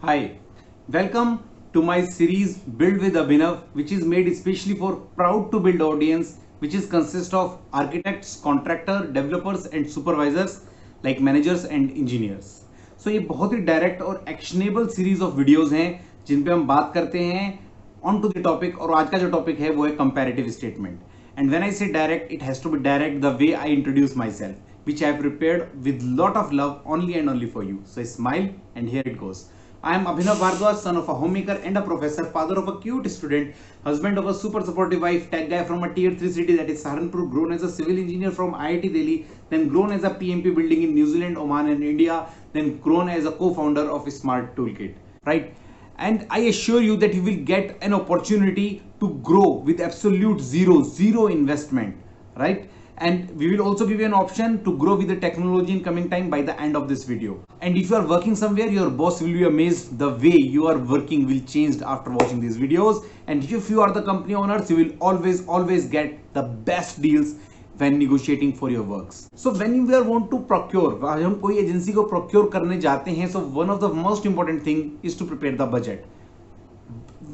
Hi, welcome to my series Build with Abhinav, which is made especially for proud to build audience, which is consist of architects, contractor, developers and supervisors like managers and engineers. So ये बहुत ही direct और actionable series of videos हैं जिन पे हम बात करते हैं on to the topic. और आज का जो टॉपिक है वो है comparative statement. And when I say direct, it has to be direct the way I introduce my which I have prepared with lot of love only and only for you. So smile and here it goes. I am Abhinav Bhardwaj, son of a homemaker and a professor, father of a cute student, husband of a super supportive wife, tech guy from a tier 3 city that is Saharanpur, grown as a civil engineer from IIT Delhi, then grown as a PMP building in New Zealand, Oman and India, then grown as a co-founder of Smart Toolkit, right? And I assure you that you will get an opportunity to grow with absolute zero investment, right? And we will also give you an option to grow with the technology in coming time by the end of this video. And if you are working somewhere, your boss will be amazed the way you are working will change after watching these videos. And if you are the company owners, you will always get the best deals when negotiating for your works. So when you want to procure, हम कोई agency को procure करने जाते हैं, so one of the most important thing is to prepare the budget.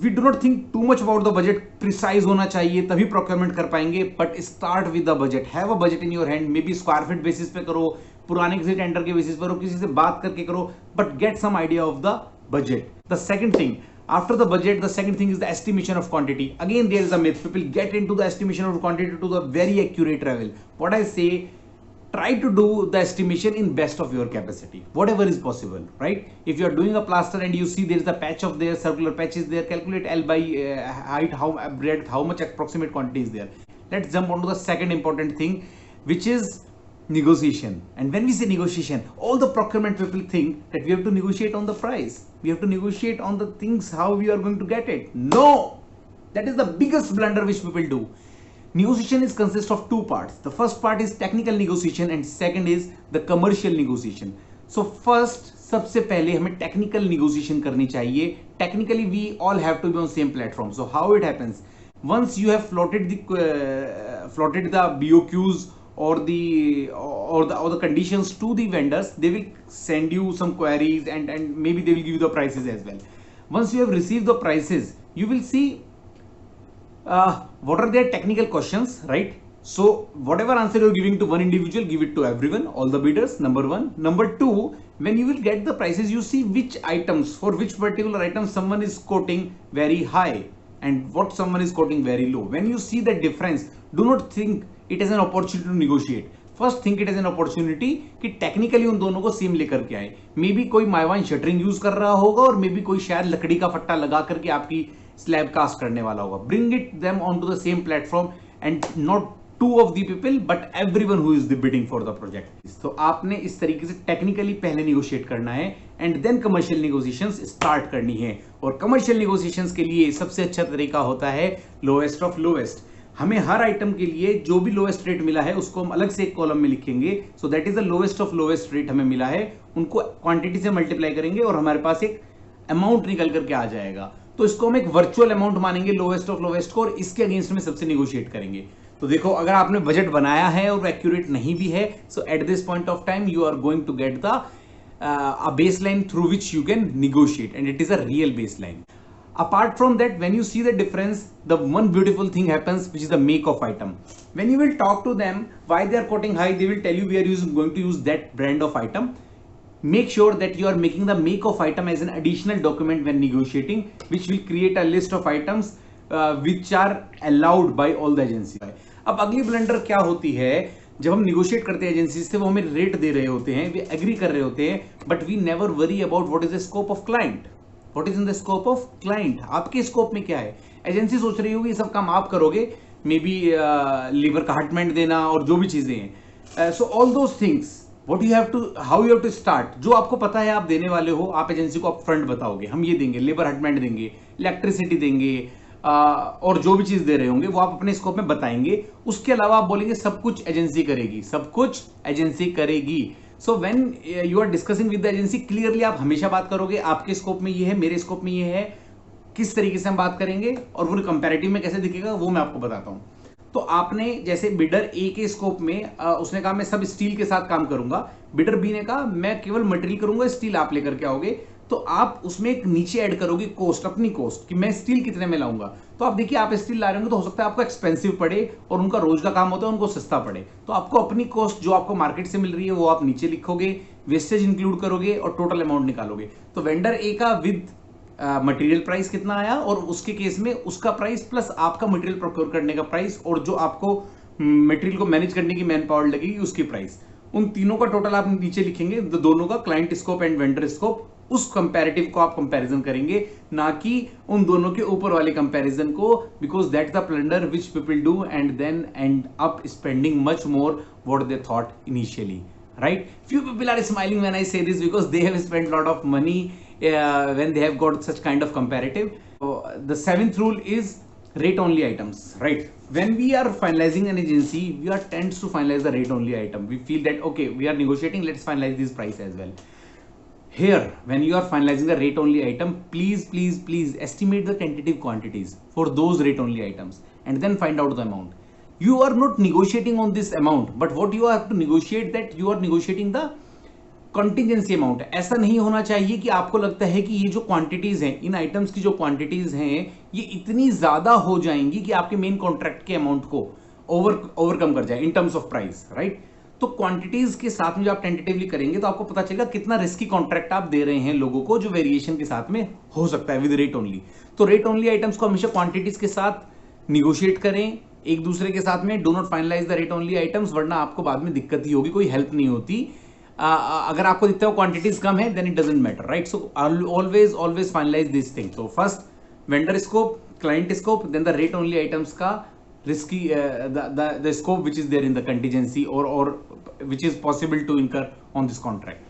We do not think too much about the budget. Precise होना चाहिए तभी procurement कर पाएंगे. But start with the budget. Have a budget in your hand. Maybe square feet basis पे करो, पुराने किसी tender के बेसिस पर करो, किसी से बात करके करो. But get some idea of the budget. The second thing, after the budget, the second thing is the estimation of quantity. Again, there is a myth. People get into the estimation of quantity to the very accurate level. What I say, try to do the estimation in best of your capacity, whatever is possible, right? If you are doing a plaster and you see there is a patch of there, circular patch is there, calculate L by height, how breadth, how much approximate quantity is there. Let's jump on to the second important thing, which is negotiation. And when we say negotiation, all the procurement people think that we have to negotiate on the price, we have to negotiate on the things, how we are going to get it. No, that is the biggest blunder which people do. Negotiation is consist of two parts. The first part is technical negotiation and second is the commercial negotiation. So first, सबसे पहले हमें technical negotiation करनी चाहिए. Technically we all have to be on same platform. So how it happens? Once you have floated the BOQs or the conditions to the vendors, they will send you some queries and maybe they will give you the prices as well. Once you have received the prices, you will see what are their technical questions, right? So whatever answer you're giving to one individual, give it to everyone, all the bidders, number one. Number two, when you will get the prices, you see which items, for which particular item someone is quoting very high and what someone is quoting very low. When you see the difference, do not think it as an opportunity to negotiate. First think it as an opportunity कि technically उन दोनों को same लेकर के आए. May be कोई माइवान shuttering use कर रहा होगा और मे बी कोई शायद लकड़ी का फट्टा लगा करके आपकी स्लैब कास्ट करने वाला होगा. Bring it them on to the same platform and not to of the people but everyone who is the bidding for the project. तो आपने इस तरीके से टेक्निकली पहले निगोशिएट करना है and then commercial negotiations start करनी है. और कमर्शियल निगोशिएशंस के लिए सबसे अच्छा तरीका होता है लोएस्ट ऑफ लोएस्ट. हमें हर आइटम के लिए जो भी लोएस्ट रेट मिला है उसको हम अलग से एक कॉलम में लिखेंगे. So that is the lowest of lowest rate हमें मिला है, उनको क्वांटिटी से मल्टीप्लाई करेंगे और हमारे पास एक अमाउंट निकल करके आ जाएगा. तो इसको हम एक वर्चुअल अमाउंट मानेंगे लोएस्ट ऑफ लोएस्ट को और इसके अगेंस्ट में सबसे निगोशिएट करेंगे. तो देखो, अगर आपने बजट बनाया है और एक्यूरेट नहीं भी है, so at this point of time you are going to get the a baseline through which you can negotiate and it is a real baseline. Apart from that, when you see the difference, the one beautiful thing happens, which is the make of item. When you will talk to them why they are quoting high, they will tell you we are going to use that brand of item. Make sure that you are making the make of item as an additional document when negotiating, which will create a list of items which are allowed by all the agency. अब अगली blunder क्या होती है, जब हम negotiate करते हैं agency से, वो हमें रेट दे रहे होते हैं, वे एग्री कर रहे होते हैं, but we never worry about what is the scope of client. What is in the scope of client? आपके स्कोप में क्या है? एजेंसी सोच रही होगी ये सब काम आप करोगे, मे बी लीवर का हटमेंट देना और जो भी चीजें हैं. So all those things what you have to, how you have to start. जो आपको पता है आप देने वाले हो, आप एजेंसी को अप फ्रंट बताओगे, हम ये देंगे, लेबर हटमेंट देंगे, इलेक्ट्रिसिटी देंगे और जो भी चीज दे रहे होंगे वो आप अपने स्कोप में बताएंगे. उसके अलावा आप बोलेंगे सब कुछ एजेंसी करेगी, सब कुछ एजेंसी करेगी. So when you are discussing with the agency, clearly आप हमेशा बात करोगे आपके स्कोप में ये है, मेरे स्कोप में ये है, किस तरीके से हम बात करेंगे और वो कंपैरेटिव में कैसे दिखेगा वो मैं आपको बताता हूं. तो आपने जैसे बिडर ए के स्कोप में उसने कहा मैं सब स्टील के साथ काम करूंगा, बिडर बी ने कहा मैं केवल मटेरियल करूंगा, स्टील आप लेकर के आओगे. तो आप उसमें एक नीचे ऐड करोगे कॉस्ट, अपनी कॉस्ट, कि मैं स्टील कितने में लाऊंगा। तो आप देखिए, आप स्टील ला रहे होंगे तो हो सकता है आपको एक्सपेंसिव पड़े और उनका रोज का काम होता है, उनको सस्ता पड़े। तो आपको अपनी कॉस्ट जो आपको मार्केट से मिल रही है वो आप नीचे लिखोगे, वेस्टेज इंक्लूड करोगे और टोटल अमाउंट निकालोगे। तो वेंडर ए का विद मटेरियल प्राइस कितना आया, और उसके केस में उसका प्राइस प्लस आपका मटेरियल प्रोक्योर करने का प्राइस, और जो आपको मटेरियल को मैनेज करने की मैन पावर लगेगी उसकी प्राइस, उन तीनों का टोटल आप नीचे लिखेंगे। दोनों का client scope and vendor scope, उस कंपैरेटिव को आप कंपैरिजन करेंगे, ना कि उन दोनों के ऊपर वाले कंपैरिजन को, because that's the blunder which people do and then end up spending much more what they thought initially, right? Few people are smiling when I say this because they have spent a lot of money when they have got such kind of comparative. The seventh rule is rate only items, right? When we are finalizing an agency, we are tends to finalize the rate only item. We feel that okay, we are negotiating, let's finalize this price as well. Here, when you are finalizing the rate only item, please estimate the tentative quantities for those rate only items and then find out the amount. You are not negotiating on this amount, but what you have to negotiate, that you are negotiating the contingency amount. ऐसा नहीं होना चाहिए कि आपको लगता है कि ये जो क्वांटिटीज हैं, इन आइटम्स की जो क्वांटिटीज हैं, ये इतनी ज्यादा हो जाएंगी कि आपके मेन कॉन्ट्रैक्ट के अमाउंट को ओवरकम कर जाए in terms of price, right? तो क्वांटिटीज के साथ में जो आप टेंटेटिवली करेंगे तो आपको पता चलेगा कितना रिस्की कॉन्ट्रैक्ट आप दे रहे हैं लोगों को, जो वेरिएशन के साथ में हो सकता है विद रेट ओनली। तो रेट ओनली आइटम्स को हमेशा क्वांटिटीज के साथ निगोशिएट करें एक दूसरे के साथ में। Do not finalise the rate only items, वरना आपको बाद में दिक्कत ही होगी, कोई हेल्प नहीं होती। अगर आपको दिखता है क्वांटिटीज कम है, then it doesn't matter, right? So always finalize this thing. तो first vendor scope, client scope, then the rate only items का risky the scope which is there in the contingency or which is possible to incur on this contract.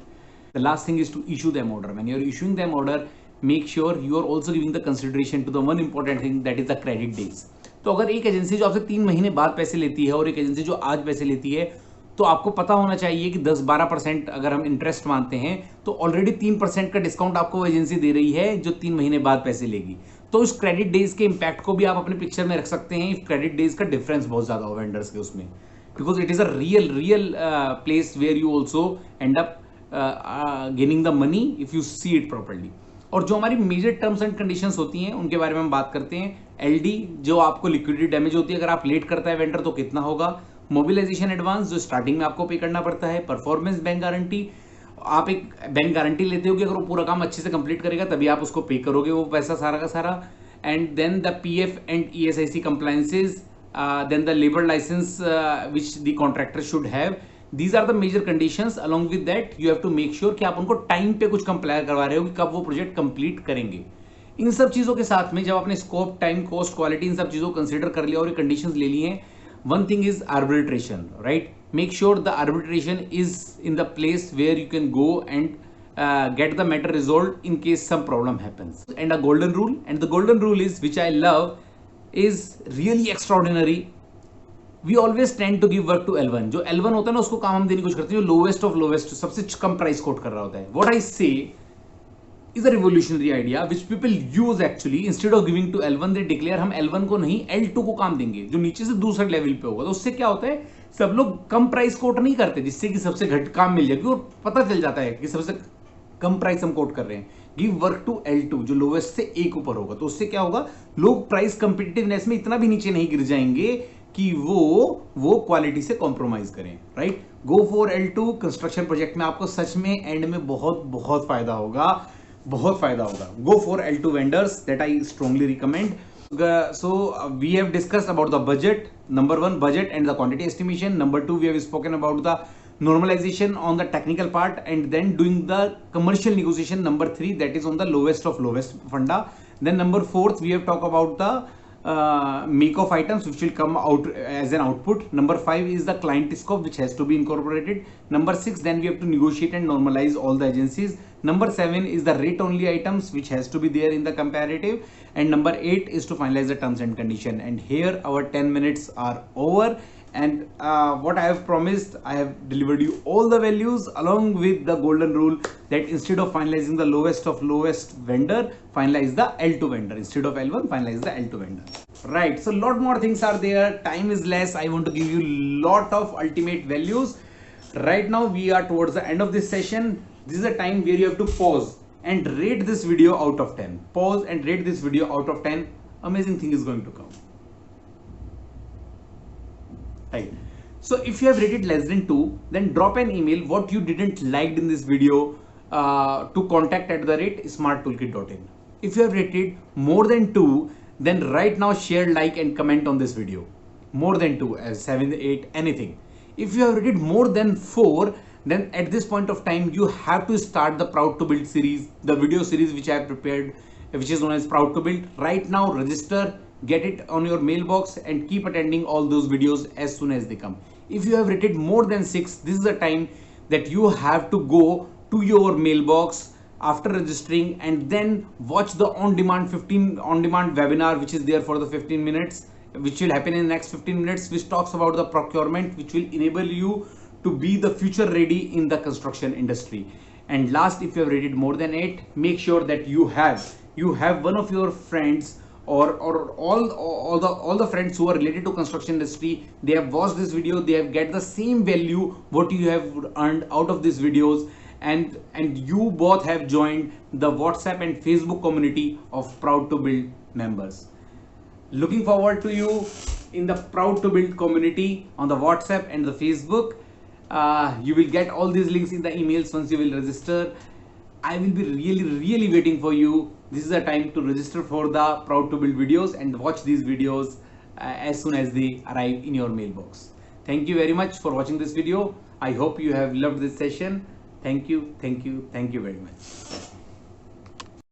The last thing is to issue them order. When you are issuing them order, make sure you are also giving the consideration to the one important thing, that is the credit days. तो अगर एक agency जो आपसे 3 महीने बाद पैसे लेती है और एक एजेंसी जो आज पैसे लेती है, तो आपको पता होना चाहिए कि 10-12% अगर हम इंटरेस्ट मानते हैं तो ऑलरेडी 3% का डिस्काउंट आपको वो एजेंसी दे रही है जो 3 महीने बाद पैसे लेगी। तो उस क्रेडिट डेज के इंपैक्ट को भी आप अपने पिक्चर में रख सकते हैं इफ क्रेडिट डेज का डिफरेंस बहुत ज्यादा हो वेंडर्स के उसमें, because it is a real place where you also end up gaining the money if you see it properly. और जो हमारी मेजर टर्म्स एंड कंडीशंस होती हैं उनके बारे में हम बात करते हैं। एलडी, जो आपको लिक्विडिटी डैमेज होती है अगर आप लेट करता है वेंडर तो कितना होगा। मोबिलाइजेशन एडवांस, जो स्टार्टिंग में आपको पे करना पड़ता है। परफॉर्मेंस बैंक गारंटी, आप एक बैंक गारंटी लेते हो कि अगर वो पूरा काम अच्छे से कंप्लीट करेगा तभी आप उसको पे करोगे वो पैसा सारा का सारा। And then the PF and ESIC compliances, then the labour licence which the contractor should have. These are the major conditions. Along with that you have to make sure कि आप उनको टाइम पे कुछ कंप्लाई करवा रहे हो कि कब वो प्रोजेक्ट कंप्लीट करेंगे। इन सब चीजों के साथ में जब आपने स्कोप, टाइम, कॉस्ट, क्वालिटी, इन सब चीजों को कंसिडर कर लिया और ये कंडीशंस ले ली हैं, one thing is arbitration, right? Make sure the arbitration is in the place where you can go and get the matter resolved in case some problem happens. And a golden rule, and the golden rule is, which I love, is really extraordinary. We always tend to give work to L1. जो L1 होता है ना उसको काम हम देने की कोशिश करते हैं, जो lowest of lowest, सबसे कम प्राइस कोट कर रहा होता है। What I say is a revolutionary idea which people use actually. Instead of giving to L1, they declare हम L1 को नहीं L2 को काम देंगे जो नीचे से दूसरे लेवल पे होगा। तो उससे क्या होता है, सब लोग कम प्राइस कोट नहीं करते जिससे कि सबसे घट काम मिल जाएगी और पता चल जाता है कि सबसे कम प्राइस हम कोट कर रहे हैं। गिव वर्क टू L2 जो लोवेस्ट से एक ऊपर होगा। तो उससे क्या होगा, लोग प्राइस कंपिटिटिवनेस में इतना भी नीचे नहीं गिर जाएंगे कि वो क्वालिटी से कॉम्प्रोमाइज करें, right? Go for L2। Construction project में आपको सच में एंड में बहुत फायदा होगा, बहुत फायदा होगा। Go for L2 vendors, that I strongly recommend. So we have discussed about the budget. Number 1, budget and the quantity estimation. Number 2, we have spoken about the normalization on the technical part and then doing the commercial negotiation. Number 3, that is on the lowest of lowest funda. Then number 4th, we have talked about the make of items which will come out as an output. Number 5 is the client scope which has to be incorporated. Number 6, then we have to negotiate and normalize all the agencies. Number 7 is the rate only items which has to be there in the comparative. And number 8 is to finalize the terms and condition. And here our 10 minutes are over. And what I have promised, I have delivered you all the values along with the golden rule that instead of finalizing the lowest of lowest vendor, finalize the L2 vendor. Instead of L1, finalize the L2 vendor. Right. So lot more things are there. Time is less. I want to give you lot of ultimate values. Right now we are towards the end of this session. This is a time where you have to pause. and rate this video out of 10. Pause and rate this video out of 10. Amazing thing is going to come. Right. So if you have rated less than 2, then drop an email what you didn't liked in this video to contact@smarttoolkit.in. If you have rated more than 2, then right now share, like and comment on this video. More than 2, as 7, 8, anything. If you have rated more than 4, then at this point of time you have to start the Proud to Build series, the video series which I have prepared, which is known as Proud to Build. Right now register, get it on your mailbox and keep attending all those videos as soon as they come. If you have rated more than 6, this is the time that you have to go to your mailbox after registering and then watch the on-demand webinar which is there for the 15 minutes, which will happen in the next 15 minutes, which talks about the procurement, which will enable you to be the future ready in the construction industry. And last, if you have rated more than 8, make sure that you have one of your friends or all the friends who are related to construction industry. They have watched this video, they have get the same value what you have earned out of these videos, and you both have joined the WhatsApp and Facebook community of Proud to Build members. Looking forward to you in the Proud to Build community on the WhatsApp and the Facebook. You will get all these links in the emails once you will register. I will be really waiting for you. This is the time to register for the Proud to Build videos and watch these videos as soon as they arrive in your mailbox. Thank you very much for watching this video. I hope you have loved this session. Thank you very much.